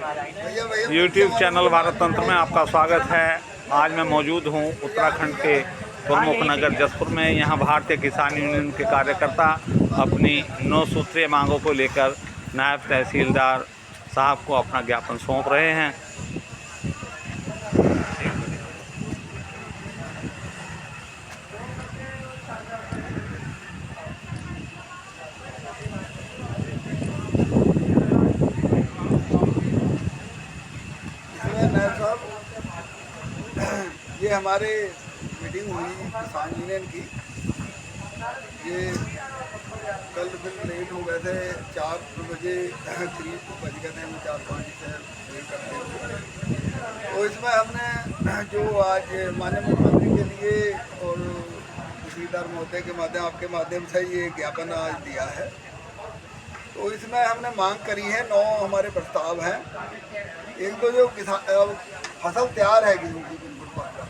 YouTube channel Bharat तंत्र में आपका स्वागत है। आज मैं मौजूद हूं उत्तराखंड के प्रमुख नगर जसपुर में। यहां भारतीय किसान यूनियन के कार्यकर्ता अपनी 9 सूत्रीय मांगों को लेकर नायब तहसीलदार साहब को अपना ज्ञापन सौंप रहे हैं। नायब साहब, ये हमारे मीटिंग हुई किसान यूनियन की। ये कल फिर लेट हो गए थे, 4 बजे करीब बज गए थे, हम 4-5 से वेट करते हुए। तो इसमें हमने जो आज माननीय मुख्यमंत्री के लिए और तहसीलदार महोदय के माध्यम आपके माध्यम से ये ज्ञापन आज दिया है। तो इसमें हमने मांग करी है, 9 हमारे प्रस्ताव हैं। एक तो जो किसान फसल तैयार है गेहूँ की, बिल्कुल पक्का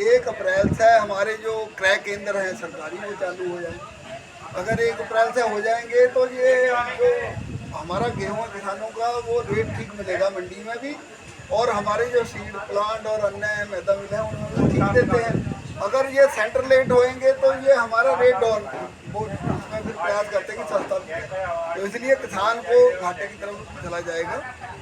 1 अप्रैल से हमारे जो क्रय केंद्र हैं सरकारी वो चालू हो जाए। अगर 1 अप्रैल से हो जाएंगे तो ये जो हमारा गेहूँ है किसानों का वो रेट ठीक मिलेगा मंडी में भी, और हमारे जो सीड प्लांट और अन्य मैदा मिल हैं उनमें ठीक देते हैं। अगर ये सेंटर लेट होएंगे तो ये हमारा रेट डाउन वो उसमें फिर प्रयास करते हैं कि सस्ता मिले, तो इसलिए किसान को घाटे की तरफ चला जाएगा।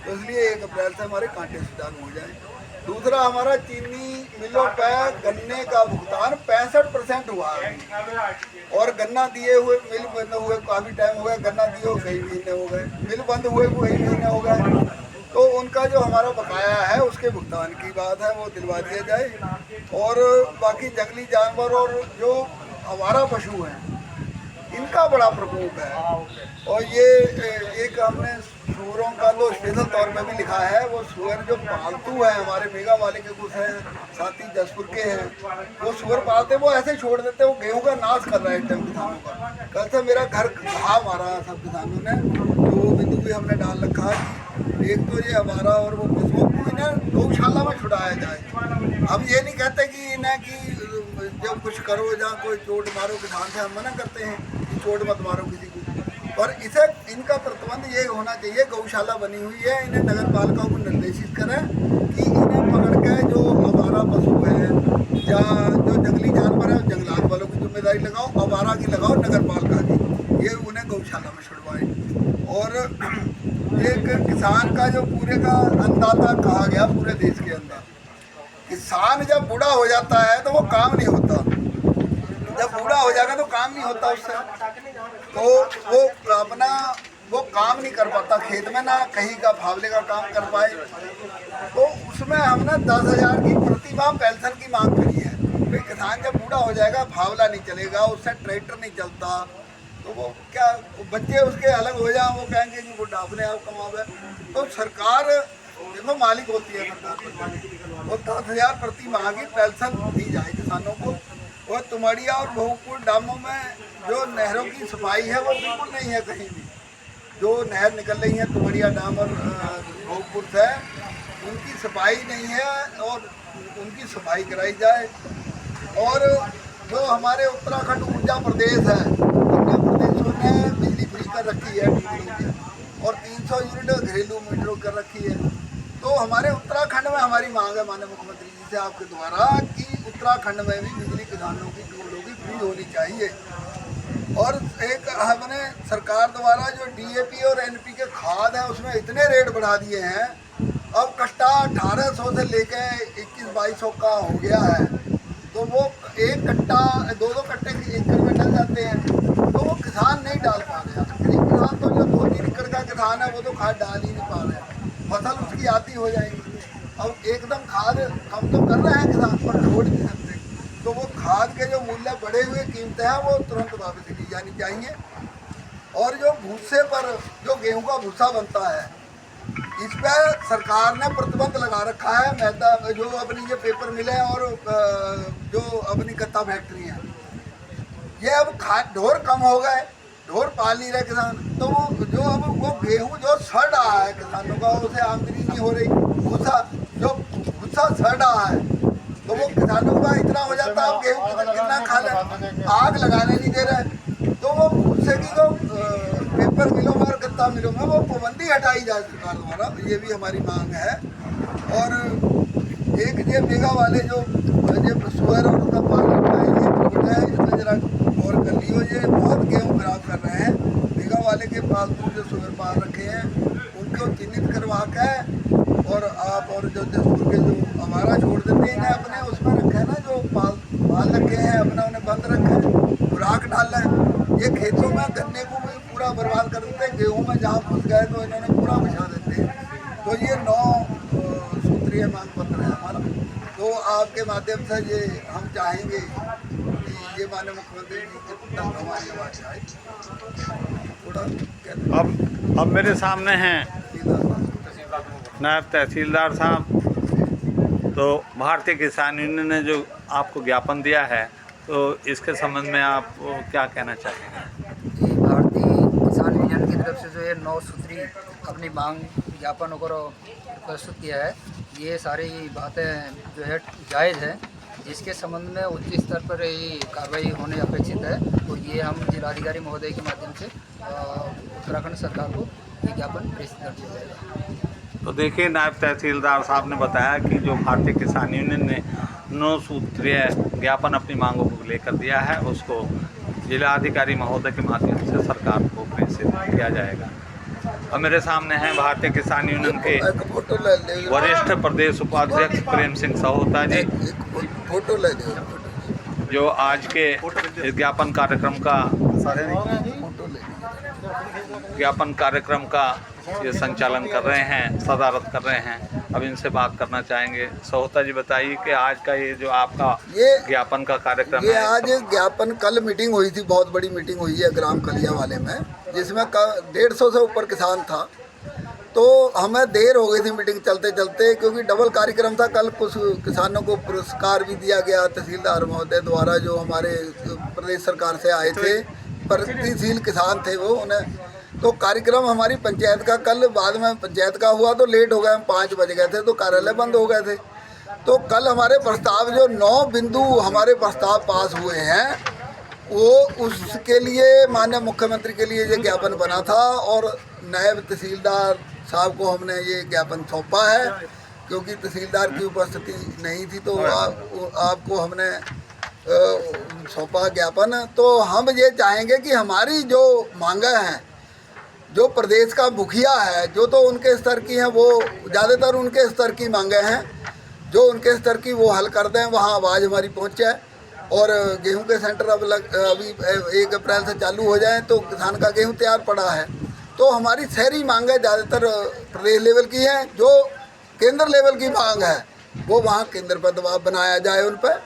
तो इसलिए 1 अप्रैल से हमारे कांटे से चालू हो जाए। दूसरा, हमारा चीनी मिलों पर गन्ने का भुगतान 65% हुआ है, और गन्ना दिए हुए मिल बंद हुए काफ़ी टाइम हो गया, गन्ना दिए हुए कई महीने हो गए, मिल बंद हुए कई महीने हो गए। तो उनका जो हमारा बकाया है उसके भुगतान की बात है वो दिलवा दिया जाए। और बाकी जंगली जानवर और जो आवारा पशु हैं इनका बड़ा प्रकोप है। और ये एक हमने सूअरों का तो स्पेशल तौर पे भी लिखा है। वो सूअर जो पालतू है हमारे मेगा वाले के कुछ हैं साथी जसपुर के हैं, वो सूअर पालते वो ऐसे छोड़ देते, वो गेहूं का नाश कर रहा है इस टाइम किसानों का। कल से मेरा घर घा मारा सब किसानों ने, तो वो बिंदु भी हमने डाल रखा है। एक तो ये हमारा और वो पशुओं को इन्हें गौशाला में छुड़ाया जाए। हम ये नहीं कहते कि इन्हें कि जब कुछ करो या कोई चोट मारो, किसान से हम मना करते हैं कि चोट मत मारो किसी को, और इसे इनका प्रतिबंध ये होना चाहिए। गौशाला बनी हुई है, इन्हें नगर पालिका को निर्देशित करें कि इन्हें पकड़ के जो आवारा पशु है या जो जंगली जानवर है जंगलात वालों की जिम्मेदारी लगाओ, आवारा की लगाओ नगर पालिका की, ये उन्हें गौशाला में छुड़वाएं। और एक किसान का जो पूरे का अन्नदाता कहा गया पूरे देश के अंदर, किसान जब बूढ़ा हो जाता है तो वो काम नहीं होता, जब बूढ़ा हो जाएगा तो काम नहीं होता उससे, तो वो अपना वो काम नहीं कर पाता खेत में, ना कहीं का फावले का काम कर पाए। तो उसमें हमने 10,000 की प्रतिमाह पेंशन की मांग करी है। भाई किसान जब बूढ़ा हो जाएगा, फावला नहीं चलेगा, उससे ट्रैक्टर नहीं चलता, तो वो क्या बच्चे उसके अलग हो जाए, वो कहेंगे कि वो अपने आप कमावे। तो सरकार देखो मालिक होती है सरकार, वो 10,000 प्रति माह की पेंशन दी जाए किसानों को। और तुमड़िया और भोगपुर डामों में जो नहरों की सफाई है वो बिल्कुल नहीं है कहीं भी। जो नहर निकल रही है तुमड़िया डाम और भोगपुर से, उनकी सफाई नहीं है और उनकी सफाई कराई जाए। और जो हमारे उत्तराखंड ऊर्जा प्रदेश है, अन्य प्रदेशों ने बिजली फ्री कर रखी है और 300 यूनिट घरेलू मीटर कर रखी है। तो हमारे उत्तराखंड में हमारी मांग है माननीय मुख्यमंत्री जी से आपके द्वारा कि उत्तराखंड में भी बिजली किसानों की टूलों की फ्री होनी चाहिए। और एक हमने सरकार द्वारा जो DAP और NPK खाद है उसमें इतने रेट बढ़ा दिए हैं, अब कट्टा 1800 से लेके 21-2200 का हो गया है। तो वो एक कट्टा 2-2 कट्टे के एकड़ में डल जाते हैं, तो वो किसान नहीं डाल पा रहे। गरीब किसान तो जो 2-3 एकड़ का किसान है वो तो खाद डाल ही नहीं पा रहे, फसल उसकी आती हो जाएगी। अब एकदम खाद कम तो कर रहे हैं किसान, पर छोड़ नहीं सकते। तो वो खाद के जो मूल्य बढ़े हुए कीमतें हैं वो तुरंत वापस ली जानी चाहिए। और जो भूसे पर जो गेहूं का भूसा बनता है, इस पर सरकार ने प्रतिबंध लगा रखा है। मैदा जो अपनी ये पेपर मिले और जो अपनी गत्ता फैक्ट्री है, ये अब खाद ढोर कम हो गए, ढोर पाल नहीं रहे किसान। तो वो जो अब वो गेहूँ जो सड़ रहा है किसानों का, उसे आमदनी नहीं हो रही। भूसा सड़ रहा है तो वो किसानों का इतना हो जाता है, अब गेहूँ कितना खा ले, आग लगाने नहीं दे रहे। तो वो भूसे की जो पेपर मिलो और गत्ता मिलो में वो पाबंदी हटाई जाए सरकार द्वारा, ये भी हमारी मांग है। और एक ये मेगा वाले जो ये सुअर और उनका पालन है, ये छोटा है, इसमें जरा गौर कर लियो। ये बहुत गेहूँ खराब कर रहे हैं। मेगा वाले के पालतू जो सुअर पाल रखे हैं उनको चिन्हित करवा के और आप और जो जसपुर के जो हमारा छोड़ देते हैं अपने उसमें रखे हैं ना, जो पाल रखे हैं अपना उन्हें बंद रखे हैं, खुराक डाल रहे हैं। ये खेतों में गन्ने को भी पूरा बर्बाद कर देते हैं, गेहूँ में जहाँ घुस गए तो इन्होंने पूरा बिछा देते हैं। तो ये 9 सूत्रीय मांग पत्र है हमारा। तो आपके माध्यम से ये हम चाहेंगे कि ये माननीय मुख्यमंत्री जी के तक हमारी आवाज़ आए। थोड़ा अब मेरे सामने हैं नायब तहसीलदार साहब। तो भारतीय किसान यूनियन ने जो आपको ज्ञापन दिया है, तो इसके संबंध में आप क्या कहना चाहेंगे? भारतीय किसान यूनियन की तरफ से जो ये 9 सूत्री अपनी मांग ज्ञापन वगैरह प्रस्तुत किया है, ये सारी बातें जो है जायज़ है, जिसके संबंध में उच्च स्तर पर ये कार्रवाई होने अपेक्षित है। तो ये हम जिलाधिकारी महोदय के माध्यम से उत्तराखंड सरकार को ये ज्ञापन प्रेषित कर दिया जाएगा। तो देखिए, नायब तहसीलदार साहब ने बताया कि जो भारतीय किसान यूनियन ने 9 सूत्रीय ज्ञापन अपनी मांगों को लेकर दिया है, उसको जिलाधिकारी महोदय के माध्यम से सरकार को प्रेषित किया जाएगा। और मेरे सामने हैं भारतीय किसान यूनियन के वरिष्ठ प्रदेश उपाध्यक्ष प्रेम सिंह सहोता जी, फोटो ले लो, जो आज के इस ज्ञापन कार्यक्रम का ये संचालन कर रहे हैं, सदारत कर रहे हैं। अब इनसे बात करना चाहेंगे। सहोता जी, बताइए कि आज का ये जो आपका ज्ञापन का कार्यक्रम ये है। आज ज्ञापन, कल मीटिंग हुई थी, बहुत बड़ी मीटिंग हुई है ग्राम कलिया वाले में, जिसमें 150 से ऊपर किसान था। तो हमें देर हो गई थी मीटिंग चलते चलते, क्योंकि डबल कार्यक्रम था। कल कुछ किसानों को पुरस्कार भी दिया गया तहसीलदार महोदय द्वारा, जो हमारे प्रदेश सरकार से आए थे, प्रगतिशील किसान थे वो। उन्हें तो कार्यक्रम हमारी पंचायत का कल बाद में पंचायत का हुआ तो लेट हो गए, हम 5 बज गए थे, तो कार्यालय बंद हो गए थे। तो कल हमारे प्रस्ताव जो 9 बिंदु हमारे प्रस्ताव पास हुए हैं, वो उसके लिए माननीय मुख्यमंत्री के लिए ये ज्ञापन बना था। और नायब तहसीलदार साहब को हमने ये ज्ञापन सौंपा है, क्योंकि तहसीलदार की उपस्थिति नहीं थी, तो आपको हमने सौंपा ज्ञापन। तो हम ये चाहेंगे कि हमारी जो मांगें हैं, जो प्रदेश का मुखिया है, जो तो उनके स्तर की हैं, वो ज़्यादातर उनके स्तर की मांगें हैं, जो उनके स्तर की वो हल कर दें, वहाँ आवाज़ हमारी पहुँचे। और गेहूं के सेंटर अभी 1 अप्रैल से चालू हो जाए तो किसान का गेहूं तैयार पड़ा है। तो हमारी शहरी मांगें ज़्यादातर प्रदेश लेवल की हैं। जो केंद्र लेवल की मांग है वो वहाँ केंद्र पर दबाव बनाया जाए उन पर।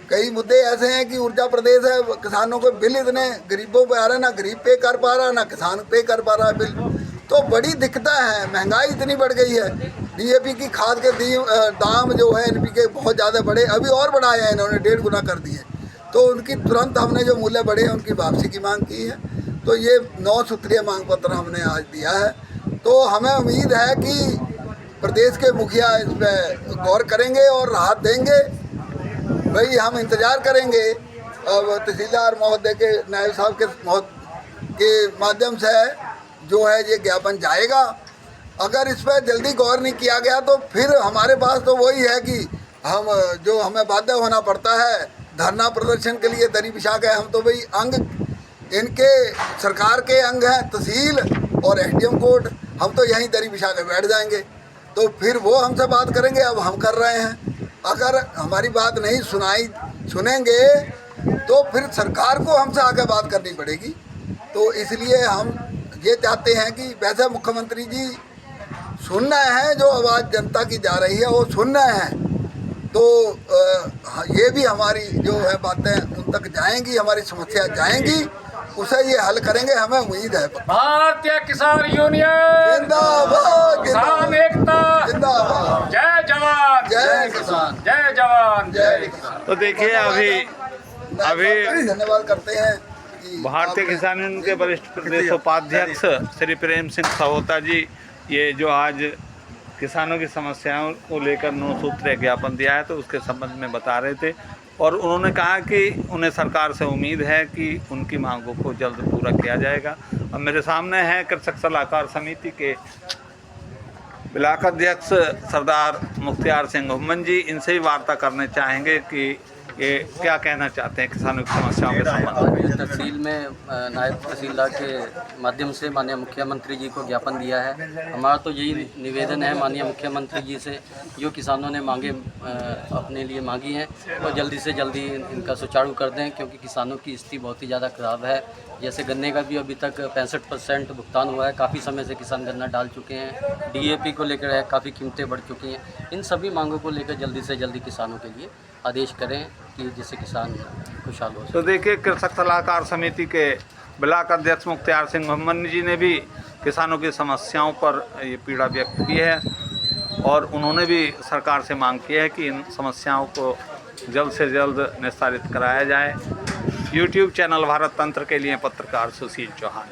कई मुद्दे ऐसे हैं कि ऊर्जा प्रदेश है, किसानों को बिल इतने गरीबों पे आ रहे हैं, ना गरीब पे कर पा रहा, ना किसान पे कर पा रहा बिल। तो बड़ी दिक्कतें हैं, महंगाई इतनी बढ़ गई है, DAP की खाद के दाम जो है NPK बहुत ज़्यादा बढ़े, अभी और बढ़ाए हैं इन्होंने, 1.5 गुना कर दिए। तो उनकी तुरंत हमने जो मूल्य बढ़े हैं उनकी वापसी की मांग की है। तो ये 9 सूत्रीय मांग पत्र हमने आज दिया है। तो हमें उम्मीद है कि प्रदेश के मुखिया इस पर गौर करेंगे और राहत देंगे। भाई हम इंतज़ार करेंगे। अब तहसीलदार महोदय के, नायब साहब के माध्यम से जो है ये ज्ञापन जाएगा। अगर इस पर जल्दी गौर नहीं किया गया तो फिर हमारे पास तो वही है कि हमें बाध्य होना पड़ता है धरना प्रदर्शन के लिए, दरी बिछा गए। हम तो भाई अंग इनके सरकार के अंग हैं, तहसील और SDM कोर्ट, हम तो यहीं दरी बिछा के बैठ जाएंगे। तो फिर वो हमसे बात करेंगे, अब हम कर रहे हैं। अगर हमारी बात नहीं सुनेंगे तो फिर सरकार को हमसे आगे बात करनी पड़ेगी। तो इसलिए हम ये चाहते हैं कि वैसे मुख्यमंत्री जी सुन रहे हैं, जो आवाज़ जनता की जा रही है वो सुन रहे हैं। तो ये भी हमारी जो है बातें उन तक जाएंगी, हमारी समस्या जाएंगी, उसे ये हल करेंगे, हमें उम्मीद है। भारतीय किसान यूनियन जिंदाबाद, किसान एकता जिंदाबाद, जय जवान जय किसान, जय जवान जय किसान। तो देखिए, अभी धन्यवाद करते हैं कि भारतीय किसान यूनियन के वरिष्ठ प्रदेश उपाध्यक्ष श्री प्रेम सिंह सहोता जी, ये जो आज किसानों की समस्याओं को लेकर 9 सूत्रीय ज्ञापन दिया है, तो उसके संबंध में बता रहे थे। और उन्होंने कहा कि उन्हें सरकार से उम्मीद है कि उनकी मांगों को जल्द पूरा किया जाएगा। अब मेरे सामने है कृषक सलाहकार समिति के ब्लॉक अध्यक्ष सरदार मुख्तियार सिंह हुम्मन जी। इनसे ही वार्ता करने चाहेंगे कि ये क्या कहना चाहते हैं किसानों की समस्याओं के संबंध में। आज तहसील में नायब तहसीलदार के माध्यम से माननीय मुख्यमंत्री जी को ज्ञापन दिया है। हमारा तो यही निवेदन है माननीय मुख्यमंत्री जी से, जो किसानों ने मांगे अपने लिए मांगी हैं और जल्दी से जल्दी इनका सुचारू कर दें, क्योंकि किसानों की स्थिति बहुत ही ज़्यादा ख़राब है। जैसे गन्ने का भी अभी तक 65% भुगतान हुआ है, काफ़ी समय से किसान गन्ना डाल चुके हैं। DAP को लेकर काफ़ी कीमतें बढ़ चुकी हैं। इन सभी मांगों को लेकर जल्दी से जल्दी किसानों के लिए आदेश करें कि जिससे किसान खुशहाल हो। तो देखिए, कृषक सलाहकार समिति के ब्लॉक अध्यक्ष मुख्तियार सिंह हुम्मन जी ने भी किसानों की समस्याओं पर ये पीड़ा व्यक्त की है और उन्होंने भी सरकार से मांग की है कि इन समस्याओं को जल्द से जल्द निस्तारित कराया जाए। YouTube चैनल भारत तंत्र के लिए पत्रकार सुशील चौहान।